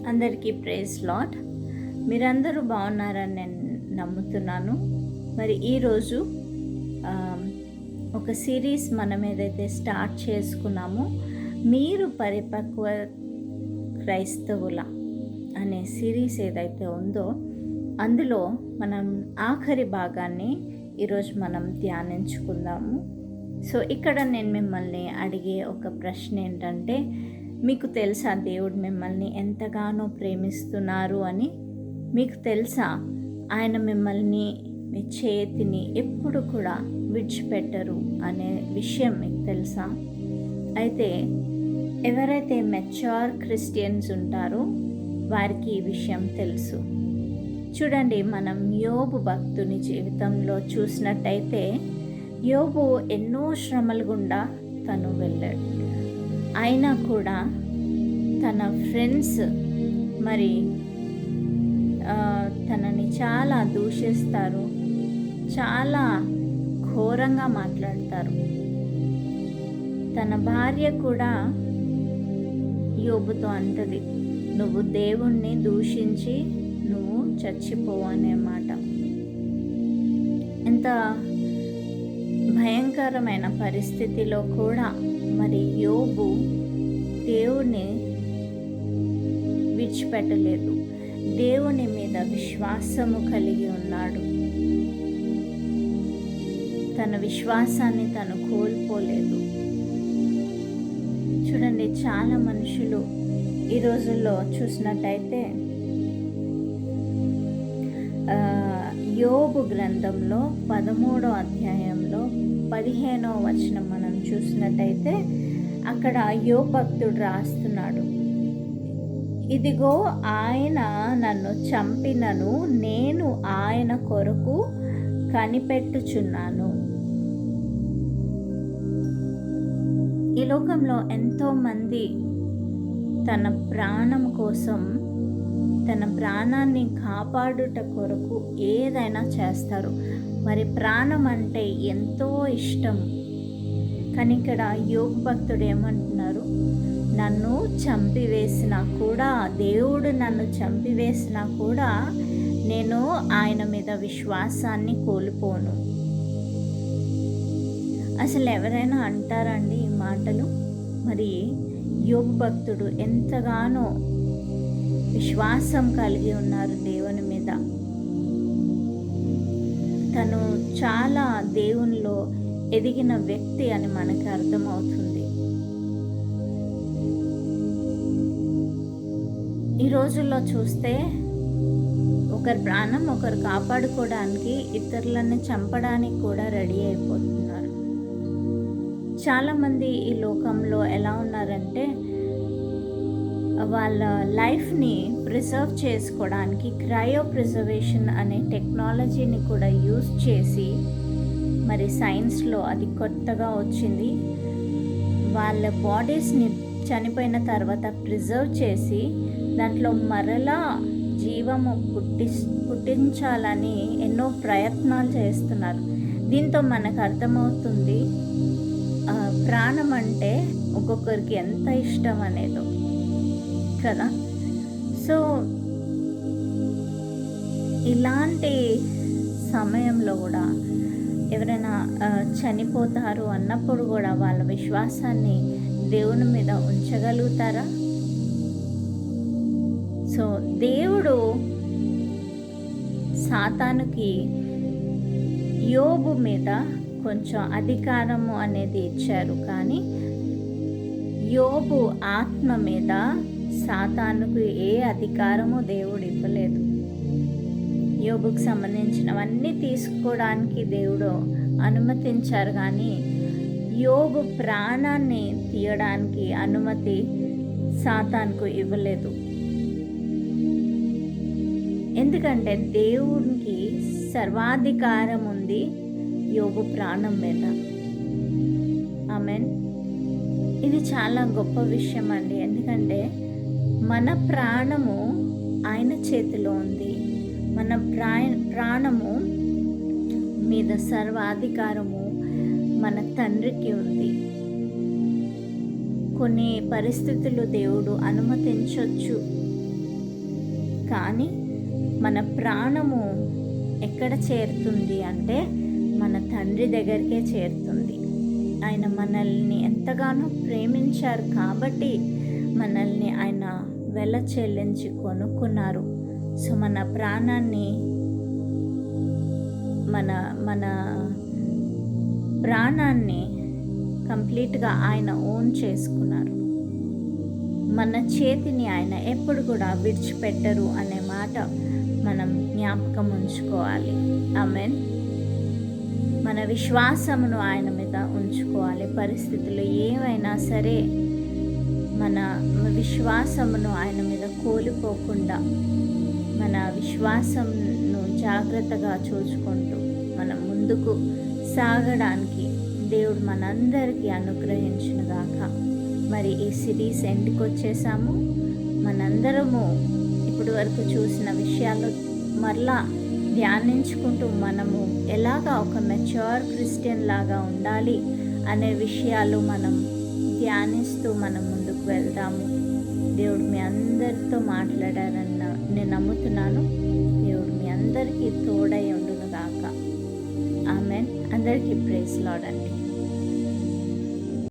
అందరికీ praise lord. మీరందరూ బాగున్నారని నేను నమ్ముతున్నాను. మరి ఈరోజు ఒక సిరీస్ మనం ఏదైతే స్టార్ట్ చేసుకున్నామో, మీరు పరిపక్వ క్రైస్తవుల అనే సిరీస్ ఏదైతే ఉందో, అందులో మనం ఆఖరి భాగాన్ని ఈరోజు మనం ధ్యానించుకుందాము. సో ఇక్కడ నేను మిమ్మల్ని అడిగే ఒక ప్రశ్న ఏంటంటే, మీకు తెలుసా దేవుడు మిమ్మల్ని ఎంతగానో ప్రేమిస్తున్నారు అని? మీకు తెలుసా ఆయన మిమ్మల్ని మీ చేతిని ఎప్పుడు కూడా విడిచిపెట్టరు అనే విషయం మీకు తెలుసా? అయితే ఎవరైతే మెచ్యూర్ క్రిస్టియన్స్ ఉంటారో వారికి ఈ విషయం తెలుసు. చూడండి, మనం యోబు భక్తుని జీవితంలో చూసినట్టయితే, యోబు ఎన్నో శ్రమల గుండా తను వెళ్ళాడు. అయినా కూడా తన ఫ్రెండ్స్ మరి తనని చాలా దూషిస్తారు, చాలా ఘోరంగా మాట్లాడతారు. తన భార్య కూడా యోబుతో అంటది, నువ్వు దేవుణ్ణి దూషించి నువ్వు చచ్చిపోవు అనే మాట. ఎంత భయంకరమైన పరిస్థితిలో కూడా మరి యోబు దేవుణ్ణి విడిచిపెట్టలేదు. దేవుని మీద విశ్వాసము కలిగి ఉన్నాడు. తన విశ్వాసాన్ని తను కోల్పోలేదు. చూడండి, చాలా మనుషులు ఈ రోజుల్లో చూసినట్టయితే యోబు గ్రంథంలో 13వ అధ్యాయంలో 15వ వచనం మనం చూసినట్టయితే, అక్కడ యోబు భక్తుడు రాస్తున్నాడు, ఇదిగో ఆయన నన్ను చంపినను నేను ఆయన కొరకు కనిపెట్టుచున్నాను. ఈ లోకంలో ఎంతోమంది తన ప్రాణం కోసం, తన ప్రాణాన్ని కాపాడుట కొరకు ఏదైనా చేస్తారు. మరి ప్రాణం అంటే ఎంతో ఇష్టం. కానీ ఇక్కడ యోబు భక్తుడు ఏమంటున్నారు, నన్ను చంపివేసినా కూడా, దేవుడు నన్ను చంపివేసినా కూడా నేను ఆయన మీద విశ్వాసాన్ని కోల్పోను. అసలు ఎవరైనా అంటారండి ఈ మాటలు? మరి యోబు భక్తుడు ఎంతగానో విశ్వాసం కలిగి ఉన్నారు దేవుని మీద. తను చాలా దేవునిలో ఎదిగిన వ్యక్తి అని మనకు అర్థమవుతుంది. ఈ రోజుల్లో చూస్తే ఒకరి ప్రాణం ఒకరు కాపాడుకోవడానికి ఇతరులను చంపడానికి కూడా రెడీ అయిపోతున్నారు. చాలామంది ఈ లోకంలో ఎలా ఉన్నారంటే, వాళ్ళ లైఫ్ని ప్రిజర్వ్ చేసుకోవడానికి క్రయో ప్రిజర్వేషన్ అనే టెక్నాలజీని కూడా యూజ్ చేసి, మరి సైన్స్లో అది కొత్తగా వచ్చింది, వాళ్ళ బాడీస్ని చనిపోయిన తర్వాత ప్రిజర్వ్ చేసి దాంట్లో మరలా జీవము పుట్టించాలని ఎన్నో ప్రయత్నాలు చేస్తున్నారు. దీంతో మనకు అర్థమవుతుంది ప్రాణం అంటే ఒక్కొక్కరికి ఎంత ఇష్టం అనేదో కదా. సో ఇలాంటి సమయంలో కూడా ఎవరైనా చనిపోతారు అన్నప్పుడు కూడా వాళ్ళ విశ్వాసాన్ని దేవుని మీద ఉంచగలుగుతారా? సో దేవుడు సాతానుకి యోబు మీద కొంచెం అధికారము అనేది ఇచ్చారు, కానీ యోబు ఆత్మ మీద సాతానుకు ఏ అధికారము దేవుడు ఇవ్వలేదు. యోబుకు సంబంధించినవన్నీ తీసుకోవడానికి దేవుడు అనుమతించారు, కానీ యోబు ప్రాణాన్ని తీయడానికి అనుమతి సాతానుకు ఇవ్వలేదు. ఎందుకంటే దేవునికి సర్వాధికారం ఉంది యోబు ప్రాణం మీద. ఆమెన్. ఇది చాలా గొప్ప విషయం అండి. ఎందుకంటే మన ప్రాణము ఆయన చేతిలో ఉంది. మన ప్రాణము మీద సర్వాధికారము మన తండ్రికి ఉంది. కొన్ని పరిస్థితులు దేవుడు అనుమతించవచ్చు, కానీ మన ప్రాణము ఎక్కడ చేరుతుంది అంటే మన తండ్రి దగ్గరికే చేరుతుంది. ఆయన మనల్ని ఎంతగానో ప్రేమించారు కాబట్టి మనల్ని ఆయన వెల చెల్లించి కొనుక్కున్నారు. సో మన ప్రాణాన్ని మన మన ప్రాణాన్ని కంప్లీట్గా ఆయన ఓన్ చేసుకున్నారు. మన చేతిని ఆయన ఎప్పుడు కూడా విడిచిపెట్టరు అనే మాట మనం జ్ఞాపకం ఉంచుకోవాలి. ఆమేన్. మన విశ్వాసమును ఆయన మీద ఉంచుకోవాలి. పరిస్థితులు ఏవైనా సరే మన విశ్వాసమును ఆయన మీద కోల్పోకుండా మన విశ్వాసంను జాగ్రత్తగా చూసుకుంటూ మనం ముందుకు సాగడానికి దేవుడు మనందరికీ అనుగ్రహించునుగాక. మరి ఈ సిరీస్ ఎండ్కి వచ్చేసాము. మనందరము ఇప్పటి వరకు చూసిన విషయాలు మరలా ధ్యానించుకుంటూ మనము ఎలాగా ఒక మెచ్యూర్ క్రిస్టియన్ లాగా ఉండాలి అనే విషయాలు మనం ధ్యానిస్తూ మనం ముందుకు వెళ్దాము. దేవుడు మీ అందరితో మాట్లాడారని నేను నమ్ముతున్నాను. దేవుడు మీ అందరికీ తోడై ఉండును గాక. ఆమెన్. అందరికీ ప్రైజ్ లార్డ్ అండి.